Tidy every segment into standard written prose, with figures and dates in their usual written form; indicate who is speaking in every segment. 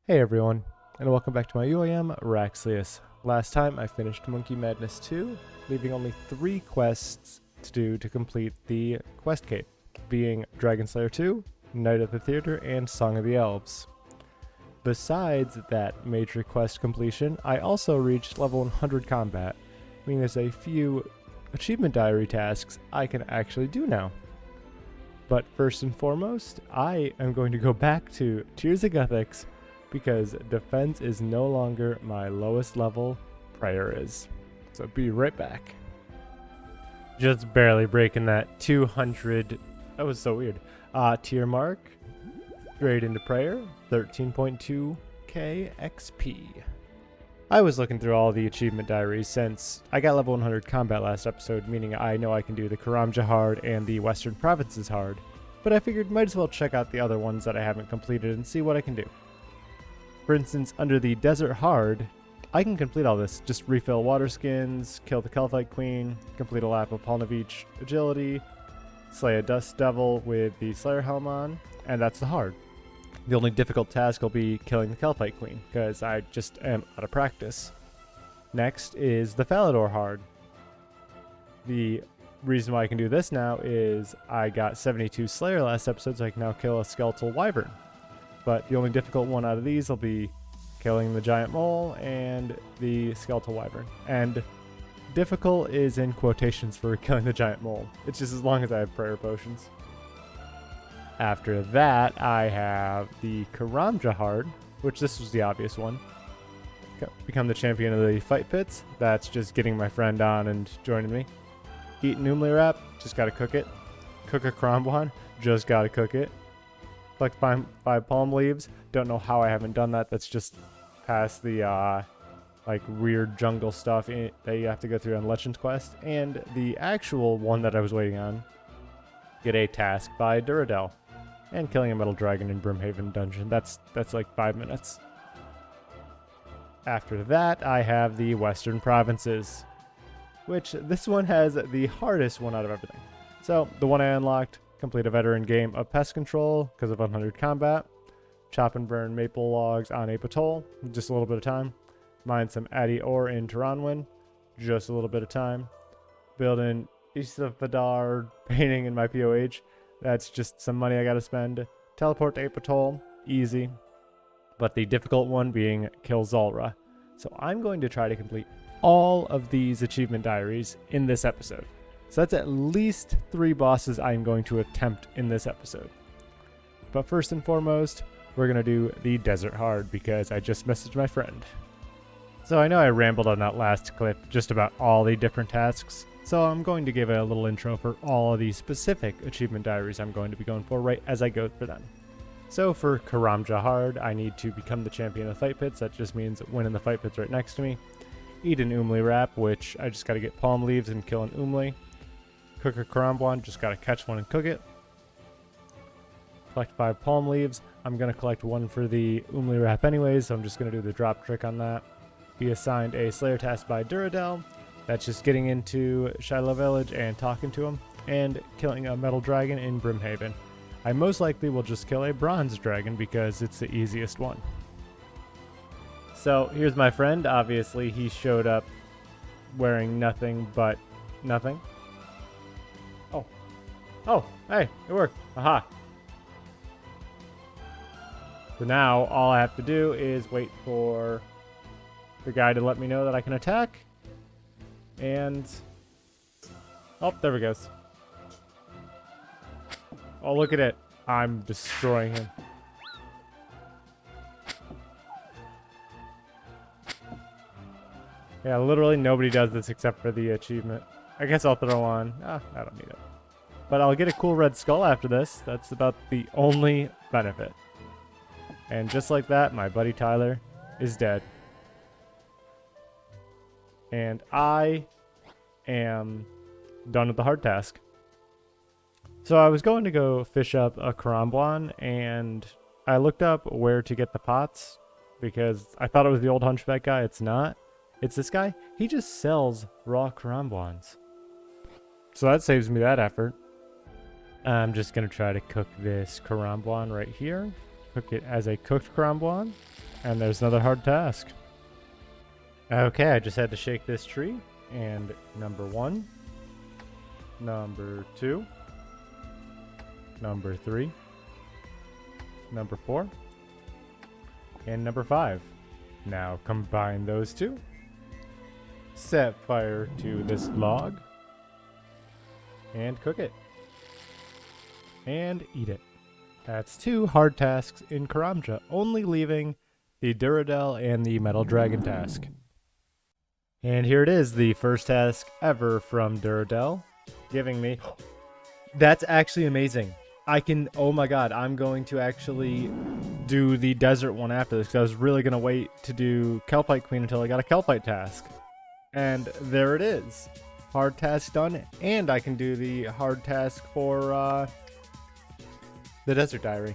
Speaker 1: Hey everyone, and welcome back to my UIM Raxlius. Last time I finished Monkey Madness 2, leaving only 3 quests to do to complete the quest cape, being Dragon Slayer 2, Night at the Theater, and Song of the Elves. Besides that major quest completion, I also reached level 100 combat, meaning there's a few achievement diary tasks I can actually do now. But first and foremost, I am going to go back to Tears of Guthix, because defense is no longer my lowest level, prayer is. So be right back. Just barely breaking that 200, that was so weird, tier mark. Straight into prayer, 13.2k XP. I was looking through all the achievement diaries since I got level 100 combat last episode, meaning I know I can do the Karamja hard and the Western Provinces hard, but I figured might as well check out the other ones that I haven't completed and see what I can do. For instance, under the Desert Hard, I can complete all this. Just refill water skins, kill the Kelphite Queen, complete a lap of Polnavich Agility, slay a Dust Devil with the Slayer Helm on, and that's the hard. The only difficult task will be killing the Kelphite Queen, because I just am out of practice. Next is the Falador Hard. The reason why I can do this now is I got 72 Slayer last episode, so I can now kill a Skeletal Wyvern. But the only difficult one out of these will be killing the Giant Mole and the Skeletal Wyvern. And difficult is in quotations for killing the Giant Mole. It's just as long as I have prayer potions. After that, I have the Karamja Hard, which this was the obvious one. Become the champion of the fight pits. That's just getting my friend on and joining me. Eat an Umli wrap, just gotta cook it. Cook a Krombuan, just gotta cook it. Collect five palm leaves. Don't know how I haven't done that. That's just past the like weird jungle stuff that you have to go through on Legends Quest. And the actual one that I was waiting on, get a task by Duradel. And killing a metal dragon in Brimhaven dungeon. That's like 5 minutes. After that, I have the Western Provinces, which this one has the hardest one out of everything. So the one I unlocked, complete a veteran game of pest control because of 100 combat. Chop and burn maple logs on Apatol, just a little bit of time. Mine some Addy ore in Taranwin, just a little bit of time. Build an Isavadar painting in my POH. That's just some money I gotta spend. Teleport to Apatol, easy. But the difficult one being kill Zulrah. So I'm going to try to complete all of these achievement diaries in this episode. So that's at least 3 bosses I'm going to attempt in this episode. But first and foremost, we're going to do the Desert Hard because I just messaged my friend. So I know I rambled on that last clip just about all the different tasks, so I'm going to give a little intro for all of the specific achievement diaries I'm going to be going for right as I go for them. So for Karamja Hard, I need to become the champion of the fight pits. That just means winning the fight pits right next to me. Eat an Umli wrap, which I just got to get palm leaves and kill an Umli. Cook a Karambuan, just gotta catch one and cook it. Collect 5 palm leaves. I'm gonna collect 1 for the Umli wrap anyways, so I'm just gonna do the drop trick on that. Be assigned a Slayer task by Duradel. That's just getting into Shiloh Village and talking to him, and killing a metal dragon in Brimhaven. I most likely will just kill a bronze dragon because it's the easiest one. So here's my friend. Obviously he showed up wearing nothing but nothing. Oh, hey, it worked. Aha. So now all I have to do is wait for the guy to let me know that I can attack. And... oh, there we go. Oh, look at it. I'm destroying him. Yeah, literally nobody does this except for the achievement. I guess I'll throw on... I don't need it. But I'll get a cool red skull after this. That's about the only benefit. And just like that, my buddy Tyler is dead. And I am done with the hard task. So I was going to go fish up a Karambuan, and I looked up where to get the pots, because I thought it was the old hunchback guy. It's not. It's this guy. He just sells raw Karambuans. So that saves me that effort. I'm just going to try to cook this Karambuan right here. Cook it as a cooked Karambuan. And there's another hard task. Okay, I just had to shake this tree. And number 1, number 2, number 3, number 4, and number 5. Now combine those two. Set fire to this log. And cook it. And eat it. That's 2 hard tasks in Karamja, only leaving the Duradel and the Metal Dragon task. And here it is, the first task ever from Duradel, giving me... That's actually amazing. I can... Oh my god, I'm going to actually do the desert one after this, because I was really going to wait to do Kelpite Queen until I got a Kelpite task. And there it is. Hard task done, and I can do the hard task for the Desert Diary.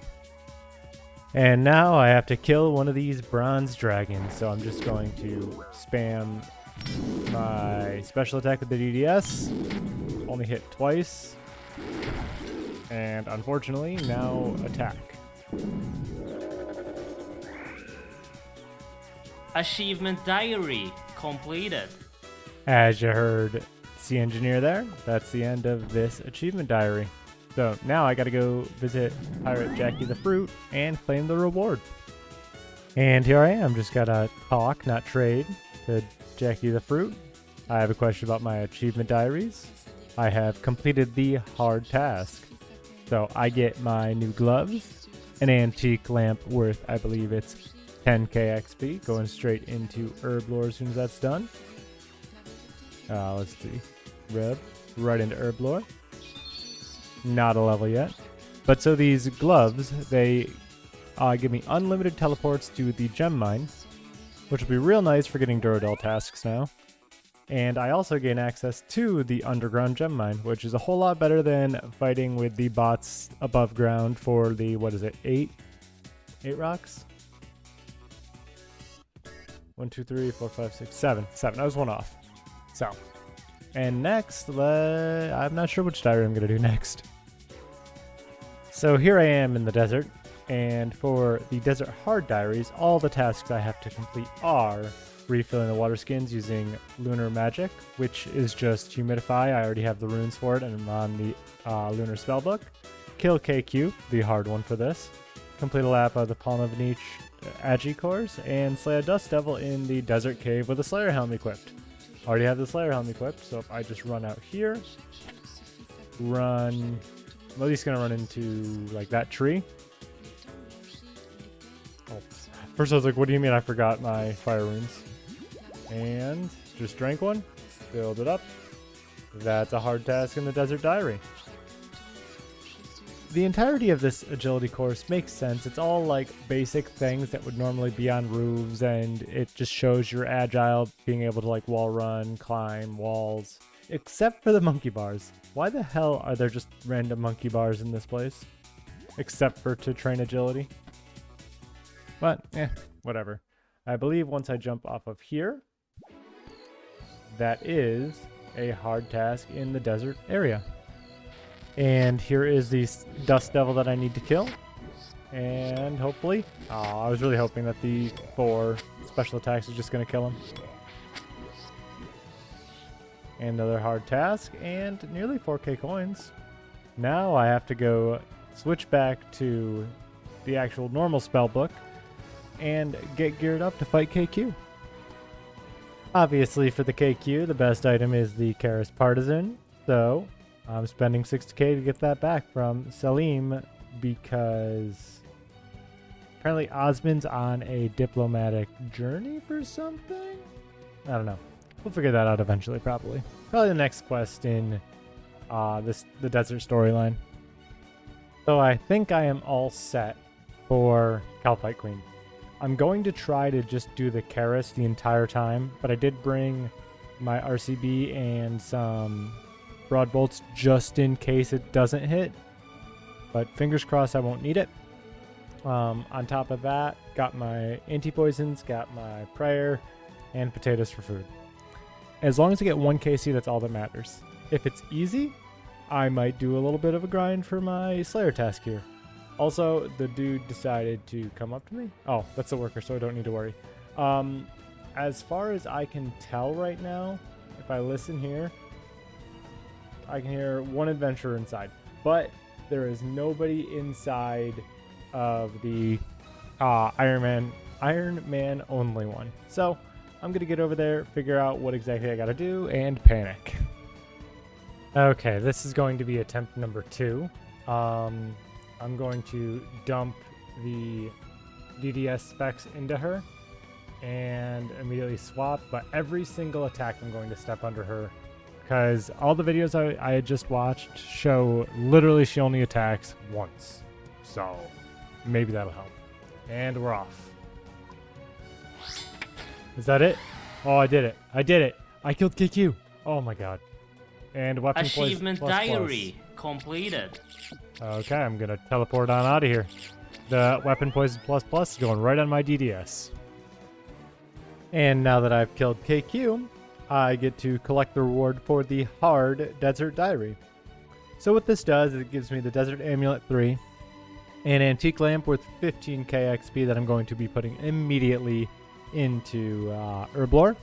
Speaker 1: And now I have to kill one of these bronze dragons, so I'm just going to spam my special attack with the DDS. Only hit twice. And unfortunately, now attack.
Speaker 2: Achievement Diary completed.
Speaker 1: As you heard Sea Engineer there, that's the end of this achievement diary. So now I gotta go visit Pirate Jackie the Fruit and claim the reward. And here I am, just gotta talk, not trade, to Jackie the Fruit. I have a question about my achievement diaries. I have completed the hard task. So I get my new gloves, an antique lamp worth, I believe it's 10k XP, going straight into Herb Lore as soon as that's done. Let's see. Right into Herb Lore. Not a level yet. But so these gloves, they give me unlimited teleports to the gem mine, which will be real nice for getting Duradel tasks now. And I also gain access to the underground gem mine, which is a whole lot better than fighting with the bots above ground for the, what is it, 8 rocks? 1, 2, 3, 4, 5, 6, 7. 7. I was one off. So, and next, I'm not sure which diary I'm going to do next. So here I am in the desert, and for the desert hard diaries, all the tasks I have to complete are refilling the water skins using lunar magic, which is just humidify. I already have the runes for it, and I'm on the lunar spellbook. Kill KQ, the hard one for this. Complete a lap of the Palm of Niche Agi course, and slay a dust devil in the desert cave with a Slayer helm equipped. Already have the Slayer helm equipped, so if I just run out here, I'm at least gonna run into like that tree. Oh, first I was like, what do you mean I forgot my fire runes? And just drank one, filled it up. That's a hard task in the Desert Diary. The entirety of this agility course makes sense. It's all like basic things that would normally be on roofs, and it just shows you're agile, being able to like wall run, climb walls, except for the monkey bars. Why the hell are there just random monkey bars in this place? Except for to train agility. But, whatever. I believe once I jump off of here, that is a hard task in the desert area. And here is the dust devil that I need to kill. And hopefully... Oh, I was really hoping that the 4 special attacks is just going to kill him. And another hard task, and nearly 4k coins. Now I have to go switch back to the actual normal spell book and get geared up to fight KQ. Obviously, for the KQ, the best item is the Karis Partisan, so I'm spending 60k to get that back from Salim because apparently Osmond's on a diplomatic journey for something? I don't know. We'll figure that out eventually, probably. Probably the next quest in the desert storyline. So I think I am all set for Calpite Queen. I'm going to try to just do the Karis the entire time, but I did bring my RCB and some broad bolts just in case it doesn't hit. But fingers crossed I won't need it. On top of that, got my anti-poisons, got my prayer, and potatoes for food. As long as I get 1 KC, that's all that matters. If it's easy, I might do a little bit of a grind for my Slayer task here. Also, the dude decided to come up to me. Oh, that's the worker, so I don't need to worry. As far as I can tell right now, if I listen here, I can hear one adventurer inside, but there is nobody inside of the Iron Man only one. So I'm gonna get over there, figure out what exactly I gotta do, and panic. Okay, this is going to be attempt number 2. I'm going to dump the DDS specs into her and immediately swap, but every single attack I'm going to step under her, because all the videos I had just watched show literally she only attacks once. So maybe that'll help. And we're off. Is that it? Oh, I did it. I did it. I killed KQ. Oh my god. And weapon
Speaker 2: Achievement
Speaker 1: plus
Speaker 2: diary completed.
Speaker 1: Okay, I'm gonna teleport on out of here. The weapon poison plus is going right on my DDS. And now that I've killed KQ, I get to collect the reward for the hard desert diary. So what this does is it gives me the desert amulet 3, an antique lamp worth 15k XP that I'm going to be putting immediately into Herblore.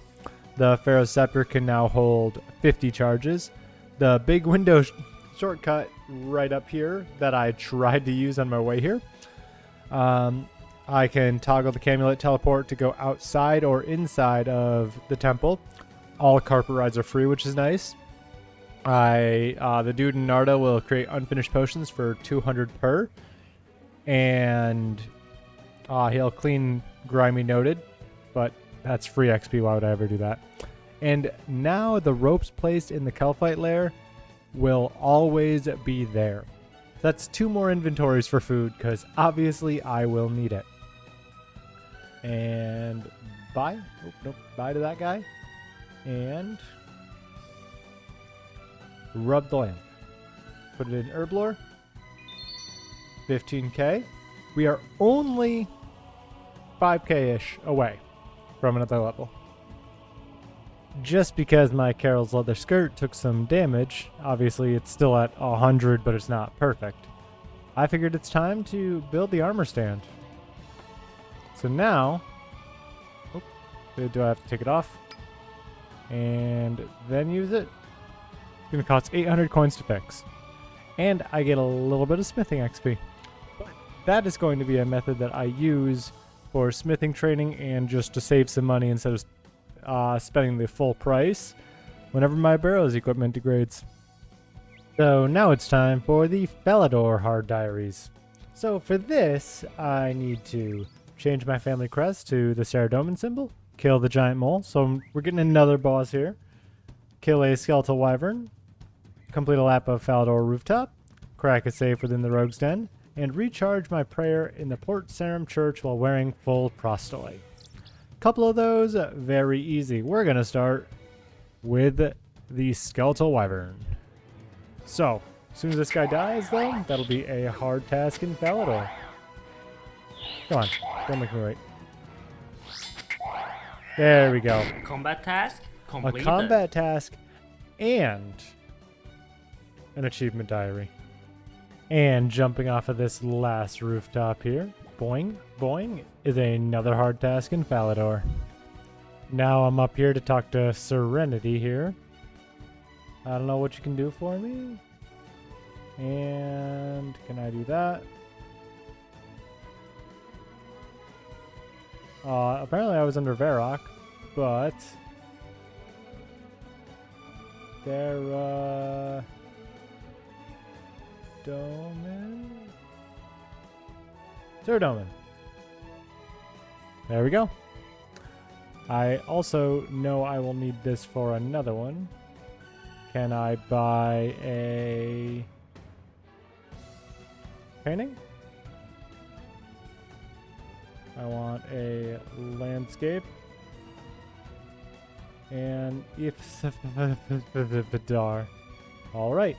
Speaker 1: The Pharaoh's Scepter can now hold 50 charges. The big window shortcut right up here that I tried to use on my way here. I can toggle the Camulet teleport to go outside or inside of the temple. All carpet rides are free, which is nice. The dude in Narda will create unfinished potions for 200 per. And he'll clean Grimy Noted, but that's free XP. Why would I ever do that? And now the ropes placed in the Kelphite lair will always be there. That's 2 more inventories for food, because obviously I will need it. And bye. Oh, nope. Bye to that guy. And rub the lamp. Put it in Herblore. 15k. We are only 5k-ish away from another level. Just because my Carol's leather skirt took some damage, obviously it's still at 100, but it's not perfect. I figured it's time to build the armor stand. So now, do I have to take it off? And then use it? It's going to cost 800 coins to fix. And I get a little bit of smithing XP. But that is going to be a method that I use for smithing training and just to save some money instead of spending the full price whenever my barrow's equipment degrades. So now it's time for the Falador Hard Diaries. So for this, I need to change my family crest to the Saradomin symbol, kill the giant mole, so we're getting another boss here, kill a skeletal wyvern, complete a lap of Falador Rooftop, crack a safe within the Rogue's Den, and recharge my prayer in the Port Sarum Church while wearing full prostolate. Couple of those, very easy. We're going to start with the skeletal wyvern. So, as soon as this guy dies, though, that'll be a hard task in Falador. Come on, don't make me wait. There we go.
Speaker 2: Combat task completed.
Speaker 1: A combat task and an achievement diary. And jumping off of this last rooftop here, boing, boing, is another hard task in Falador. Now I'm up here to talk to Serenity here. I don't know what you can do for me. And can I do that? Apparently I was under Varrock, but there, Domin? Saradomin. There we go. I also know I will need this for another one. Can I buy a painting? I want a landscape. And if all right.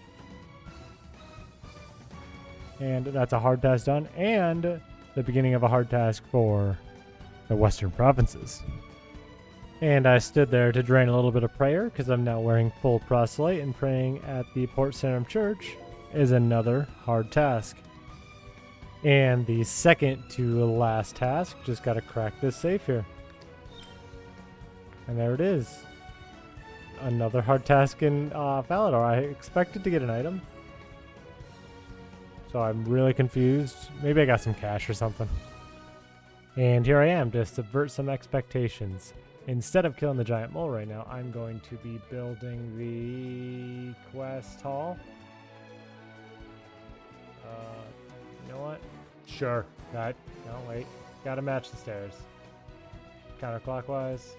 Speaker 1: And that's a hard task done, and the beginning of a hard task for the Western Provinces. And I stood there to drain a little bit of prayer, because I'm now wearing full proselyte, and praying at the Port Sarum Church is another hard task. And the second to last task, just gotta crack this safe here. And there it is. Another hard task in Valador. I expected to get an item. So I'm really confused. Maybe I got some cash or something. And here I am to subvert some expectations. Instead of killing the giant mole right now, I'm going to be building the quest hall. You know what? Sure. No, wait. Gotta match the stairs. Counterclockwise.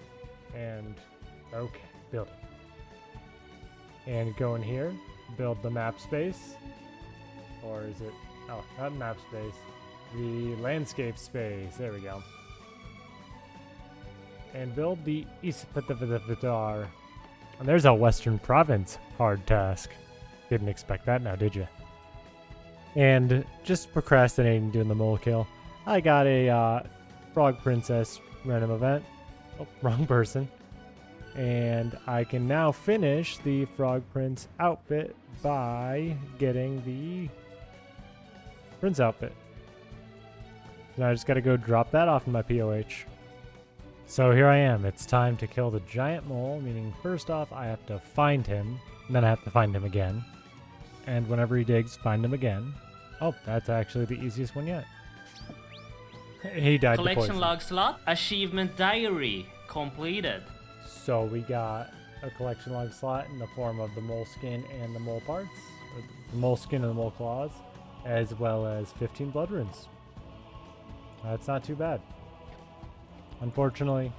Speaker 1: And okay, build it. And go in here, build the map space. Or is it? Oh, not map space. The landscape space. There we go. And build the Ispatavitar. And there's a Western Province hard task. Didn't expect that now, did you? And just procrastinating doing the mole kill. I got a Frog Princess random event. Oh, wrong person. And I can now finish the Frog Prince outfit by getting the Prince outfit. Now I just gotta go drop that off in my POH. So here I am. It's time to kill the giant mole, meaning first off I have to find him, and then I have to find him again. And whenever he digs, find him again. Oh, that's actually the easiest one yet. He died to
Speaker 2: Collection
Speaker 1: poison.
Speaker 2: log slot. Achievement diary completed.
Speaker 1: So we got a collection log slot in the form of the mole skin and the mole parts, or the mole skin and the mole claws, as well as 15 blood runes. That's not too bad. Unfortunately,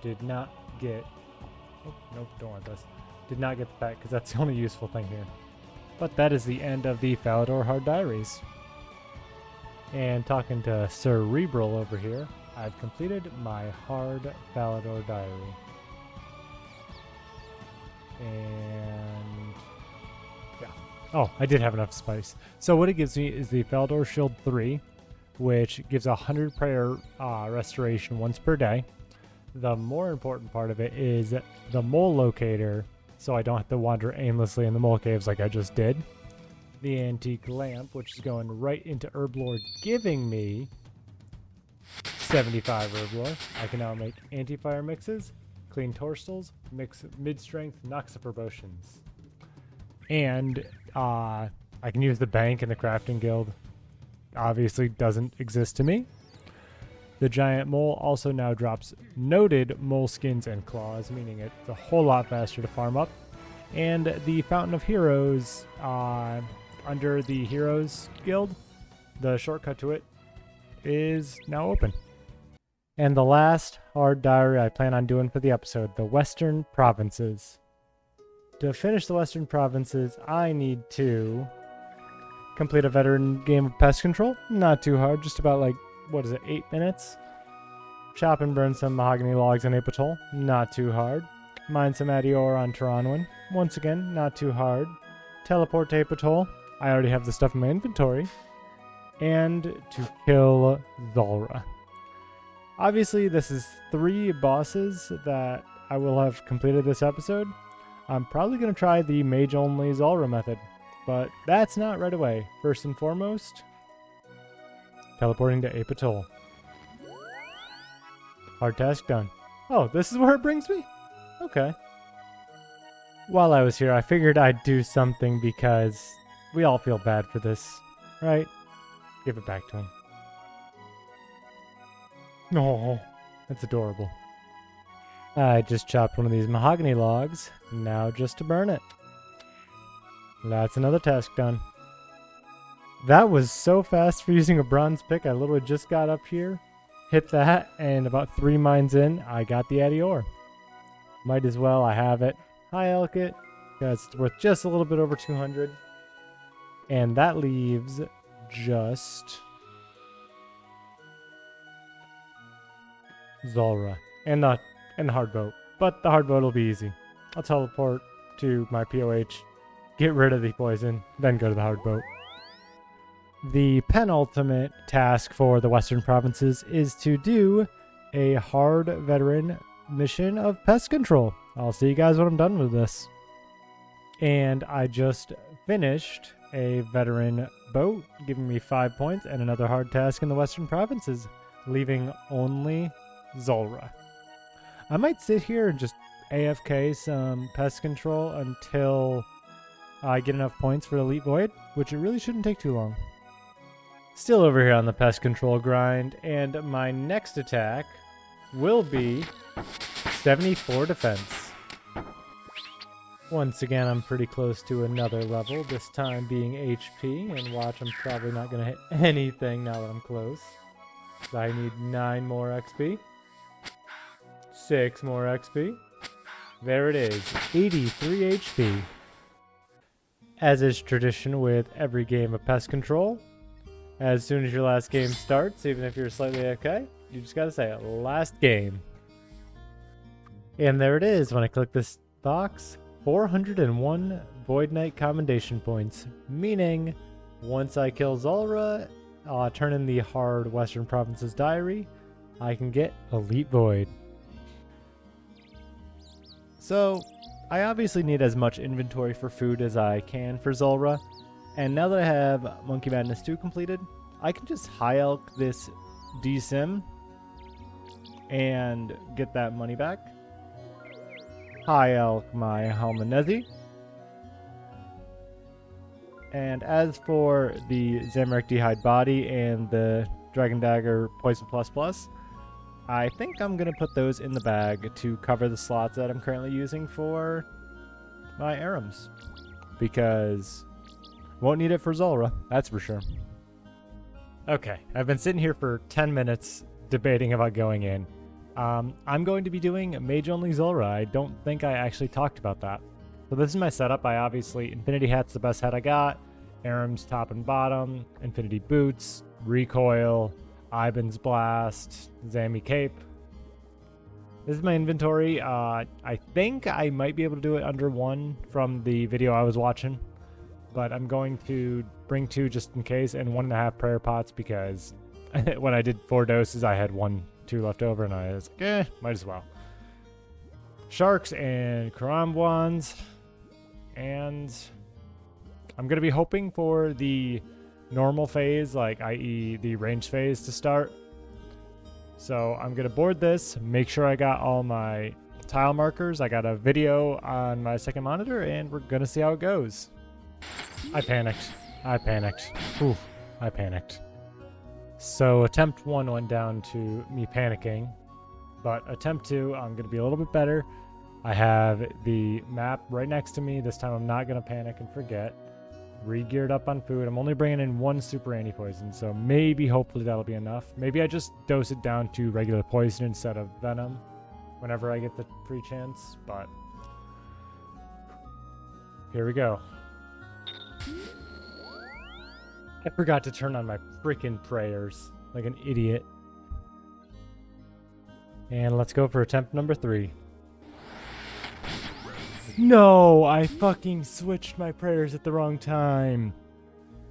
Speaker 1: did not get... Oh, nope, don't want this. Did not get the pet, because that's the only useful thing here. But that is the end of the Valador Hard Diaries. And talking to Cerebral over here, I've completed my Hard Valador Diary. And... yeah. Oh, I did have enough spice. So what it gives me is the Valador Shield 3, which gives 100 prayer restoration once per day. The more important part of it is the mole locator, so I don't have to wander aimlessly in the mole caves like I just did. The antique lamp, which is going right into Herblore, giving me 75 Herblore. I can now make anti-fire mixes, clean torstals, mix mid-strength Noxifer potions. And I can use the bank in the crafting guild. Obviously doesn't exist to me. The giant mole also now drops noted mole skins and claws, meaning it's a whole lot faster to farm up. And the Fountain of Heroes under the Heroes Guild, the shortcut to it is now open. And the last hard diary I plan on doing for the episode, the Western Provinces. To finish the Western Provinces, I need to complete a veteran game of pest control. Not too hard, just about 8 minutes. Chop and burn some mahogany logs on Apatol. Not too hard. Mine some Adior on Taranwin. Once again, not too hard. Teleport to Apatol. I already have the stuff in my inventory. And to kill Zulrah. Obviously, this is 3 bosses that I will have completed this episode. I'm probably going to try the mage-only Zulrah method, but that's not right away. First and foremost, teleporting to Apatol. Hard task done. Oh, this is where it brings me? Okay. While I was here, I figured I'd do something because we all feel bad for this, right? Give it back to him. No, that's adorable. I just chopped one of these mahogany logs, now just to burn it. That's another task done. That was so fast for using a bronze pick. I literally just got up here, hit that, and about 3 mines in, I got the Adior. Might as well, I have it. Hi, Elkit, because it's worth just a little bit over 200. And that leaves just Zulrah and the hard boat. But the hard boat will be easy. I'll teleport to my POH, get rid of the poison, then go to the hard boat. The penultimate task for the Western Provinces is to do a hard veteran mission of pest control. I'll see you guys when I'm done with this. And I just finished a veteran boat, giving me 5 points, and another hard task in the Western Provinces, leaving only Zulrah. I might sit here and just AFK some pest control until I get enough points for Elite Void, which it really shouldn't take too long. Still over here on the pest control grind, and my next attack will be 74 defense. Once again, I'm pretty close to another level, this time being HP, and watch, I'm probably not going to hit anything now that I'm close. I need 9 more XP. 6 more XP. There it is, 83 HP. As is tradition with every game of pest control, as soon as your last game starts, even if you're slightly AFK, you just gotta say, last game. And there it is, when I click this box, 401 Void Knight Commendation points, meaning once I kill Zulrah, turn in the hard Western Provinces diary, I can get Elite Void. So, I obviously need as much inventory for food as I can for Zulrah, and now that I have Monkey Madness 2 completed, I can just high elk this D-Sim and get that money back. High elk my Halmanezi. And as for the Zamorak D'hide body and the Dragon Dagger Poison Plus Plus, I think I'm going to put those in the bag to cover the slots that I'm currently using for my Arams. Because won't need it for Zulrah, that's for sure. Okay, I've been sitting here for 10 minutes debating about going in. I'm going to be doing Mage Only Zulrah. I don't think I actually talked about that. So this is my setup. I obviously, Infinity Hat's the best hat I got. Arams top and bottom. Infinity Boots. Recoil. Iban's Blast. Zami Cape. This is my inventory. I think I might be able to do it under 1 from the video I was watching. But I'm going to bring 2 just in case, and 1.5 prayer pots because when I did 4 doses, I had 2 left over, and I was like, might as well. Sharks and Karambwans, and I'm going to be hoping for the normal phase, like i.e. the range phase to start. So I'm going to board this, make sure I got all my tile markers. I got a video on my second monitor, and we're going to see how it goes. I panicked. Oof, I panicked. So attempt 1 went down to me panicking, but attempt 2, I'm going to be a little bit better. I have the map right next to me. This time I'm not going to panic and forget. Re-geared up on food. I'm only bringing in 1 super anti-poison, so maybe, hopefully that'll be enough. Maybe I just dose it down to regular poison instead of venom whenever I get the free chance, but here we go. I forgot to turn on my freaking prayers like an idiot. And let's go for attempt number 3. No, I fucking switched my prayers at the wrong time.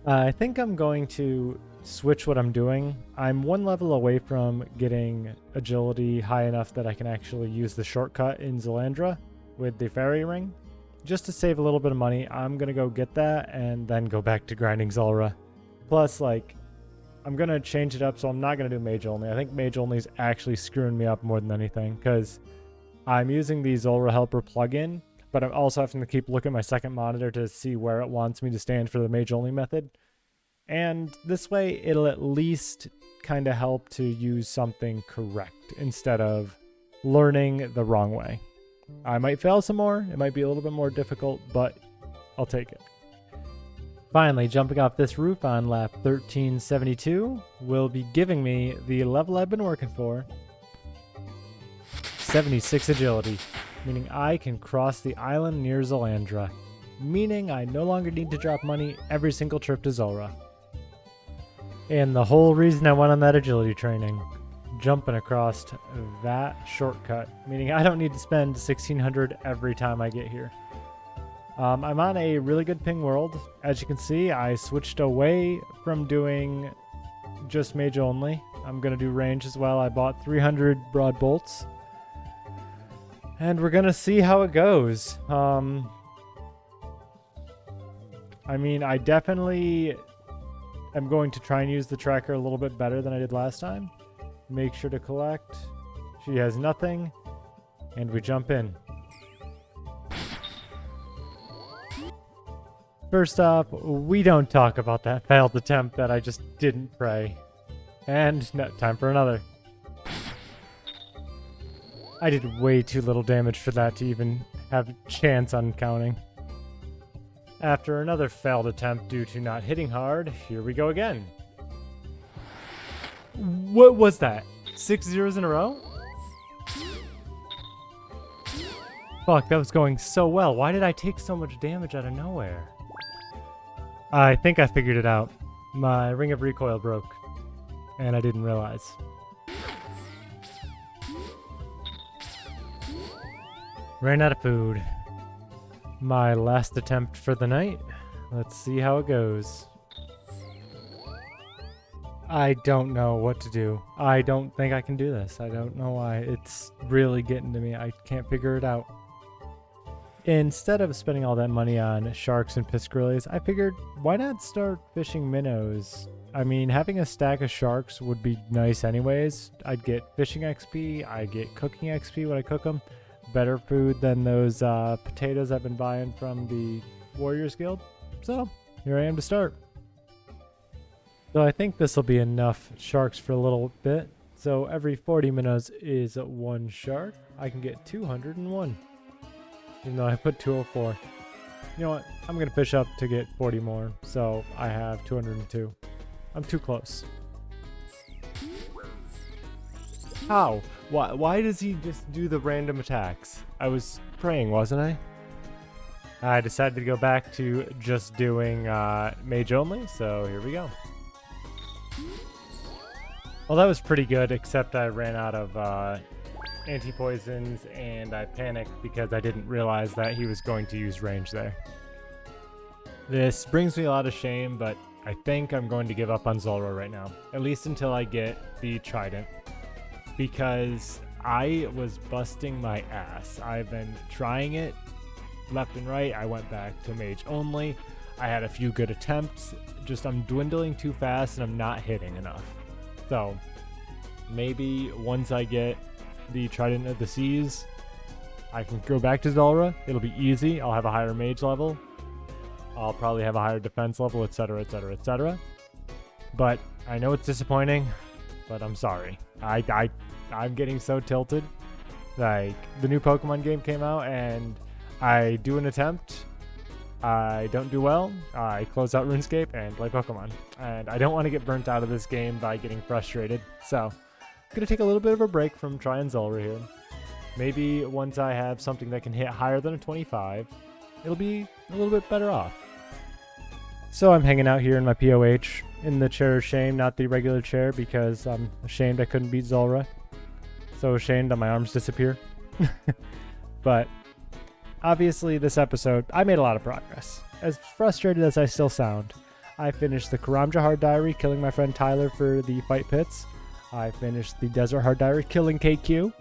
Speaker 1: I think I'm going to switch what I'm doing. I'm 1 level away from getting agility high enough that I can actually use the shortcut in Zalandra with the fairy ring. Just to save a little bit of money, I'm going to go get that and then go back to grinding Zulrah. Plus, like, I'm going to change it up, so I'm not going to do Mage Only. I think Mage Only is actually screwing me up more than anything, because I'm using the Zulrah Helper plugin, but I'm also having to keep looking at my second monitor to see where it wants me to stand for the Mage Only method. And this way, it'll at least kind of help to use something correct instead of learning the wrong way. I might fail some more. It might be a little bit more difficult, but I'll take it. Finally, jumping off this roof on lap 1372 will be giving me the level I've been working for. 76 agility, meaning I can cross the island near Zalandra, meaning I no longer need to drop money every single trip to Zulrah. And the whole reason I went on that agility training, jumping across that shortcut, meaning I don't need to spend 1600 every time I get here. I'm on a really good ping world. As you can see, I switched away from doing just mage only. I'm going to do range as well. I bought 300 broad bolts. And we're going to see how it goes. I mean, I definitely am going to try and use the tracker a little bit better than I did last time. Make sure to collect. She has nothing. And we jump in. First off, we don't talk about that failed attempt that I just didn't pray. And no, time for another. I did way too little damage for that to even have a chance on counting. After another failed attempt due to not hitting hard, here we go again. What was that? 6 zeros in a row? Fuck, that was going so well. Why did I take so much damage out of nowhere? I think I figured it out. My ring of recoil broke, and I didn't realize. Ran out of food. My last attempt for the night. Let's see how it goes. I don't know what to do. I don't think I can do this. I don't know why. It's really getting to me. I can't figure it out. Instead of spending all that money on sharks and piscrillies, I figured, why not start fishing minnows? I mean, having a stack of sharks would be nice anyways. I'd get fishing XP, I'd get cooking XP when I cook them. Better food than those potatoes I've been buying from the Warriors Guild. So, here I am to start. So I think this will be enough sharks for a little bit. So every 40 minnows is 1 shark. I can get 201. Even though I put 204. You know what? I'm going to fish up to get 40 more. So I have 202. I'm too close. How? Why does he just do the random attacks? I was praying, wasn't I? I decided to go back to just doing mage only. So here we go. Well, that was pretty good, except I ran out of anti-poisons, and I panicked because I didn't realize that he was going to use range there. This brings me a lot of shame, but I think I'm going to give up on Zulrah right now, at least until I get the Trident, because I was busting my ass. I've been trying it left and right. I went back to mage only. I had a few good attempts, just I'm dwindling too fast and I'm not hitting enough. So maybe once I get the Trident of the Seas, I can go back to Zulrah. It'll be easy. I'll have a higher mage level. I'll probably have a higher defense level, etc., etc., etc. But I know it's disappointing, but I'm sorry. I'm getting so tilted. Like, the new Pokemon game came out, and I do an attempt. I don't do well. I close out RuneScape and play Pokemon. And I don't want to get burnt out of this game by getting frustrated. So, I'm going to take a little bit of a break from trying Zulrah here. Maybe once I have something that can hit higher than a 25, it'll be a little bit better off. So I'm hanging out here in my POH in the chair of shame, not the regular chair, because I'm ashamed I couldn't beat Zulrah. So ashamed that my arms disappear. But obviously this episode, I made a lot of progress. As frustrated as I still sound, I finished the Karamja Hard Diary, killing my friend Tyler for the fight pits. I finished the Desert Hard Diary, killing KQ.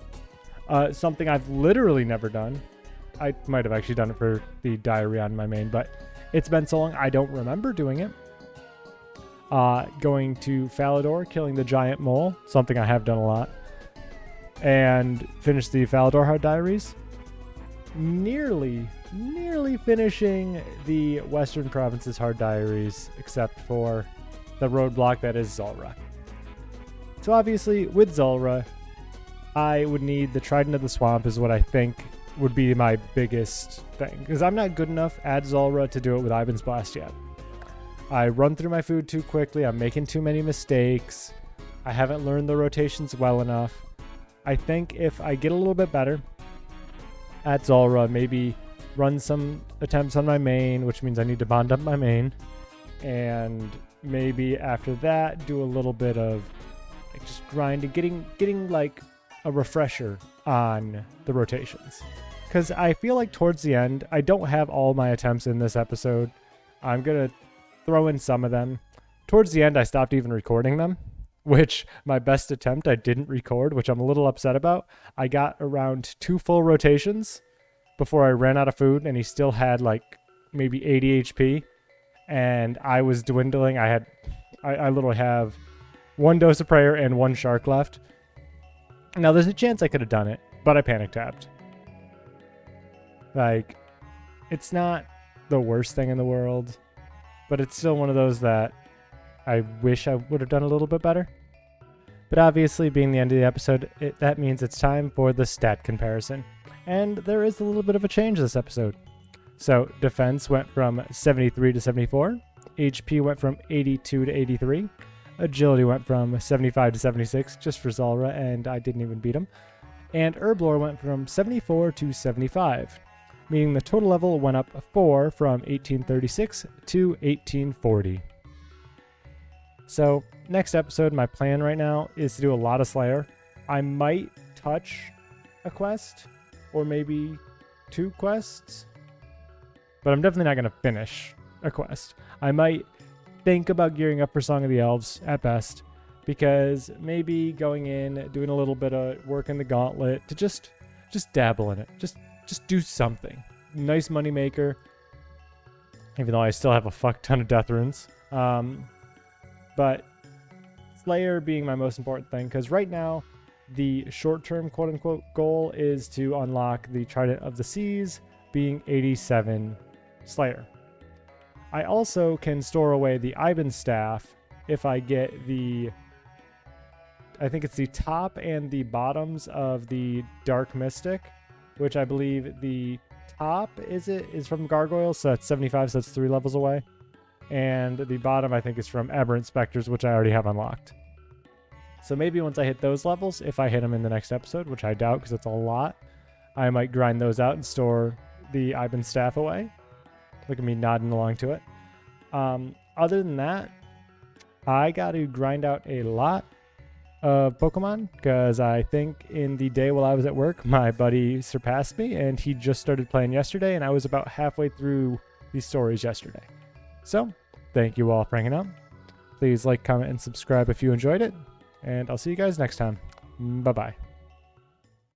Speaker 1: Something I've literally never done. I might have actually done it for the diary on my main, but it's been so long, I don't remember doing it. Going to Falador, killing the giant mole, something I have done a lot. And finished the Falador Hard Diaries. Nearly finishing the Western Provinces Hard Diaries, except for the roadblock that is Zulrah. So obviously, with Zulrah, I would need the Trident of the Swamp is what I think would be my biggest thing. Because I'm not good enough at Zulrah to do it with Ivan's Blast yet. I run through my food too quickly. I'm making too many mistakes. I haven't learned the rotations well enough. I think if I get a little bit better at Zulrah, maybe run some attempts on my main, which means I need to bond up my main. And maybe after that, do a little bit of just grinding, getting like a refresher on the rotations. Because I feel like towards the end, I don't have all my attempts in this episode. I'm going to throw in some of them. Towards the end, I stopped even recording them, which my best attempt I didn't record, which I'm a little upset about. I got around 2 full rotations before I ran out of food, and he still had like maybe 80 HP. and I was dwindling. I literally have 1 dose of prayer and 1 shark left. Now there's a chance I could have done it, but I panic tapped. Like, it's not the worst thing in the world, but it's still one of those that I wish I would have done a little bit better. But obviously, being the end of the episode, that means it's time for the stat comparison. And there is a little bit of a change this episode. So defense went from 73 to 74, HP went from 82 to 83, agility went from 75 to 76, just for Zalra, and I didn't even beat him, and Herblore went from 74 to 75, meaning the total level went up 4 from 1836 to 1840. So next episode, my plan right now is to do a lot of Slayer. I might touch a quest, or maybe 2 quests, but I'm definitely not going to finish a quest. I might think about gearing up for Song of the Elves at best, because maybe going in, doing a little bit of work in the gauntlet to just dabble in it. Just do something. Nice money maker, even though I still have a fuck ton of death runes. But Slayer being my most important thing, because right now the short-term quote-unquote goal is to unlock the Trident of the Seas, being 87 Slayer. I also can store away the Ivan staff if I get I think it's the top and the bottoms of the Dark Mystic, which I believe the top is from Gargoyles, so that's 75, so that's 3 levels away. And the bottom, I think, is from Aberrant Specters, which I already have unlocked. So maybe once I hit those levels, if I hit them in the next episode, which I doubt because it's a lot, I might grind those out and store the Ivan staff away. Look at me nodding along to it. Other than that, I got to grind out a lot of Pokemon, because I think in the day while I was at work, my buddy surpassed me, and he just started playing yesterday, and I was about halfway through these stories yesterday. So, thank you all for hanging out. Please like, comment, and subscribe if you enjoyed it, and I'll see you guys next time. Bye-bye.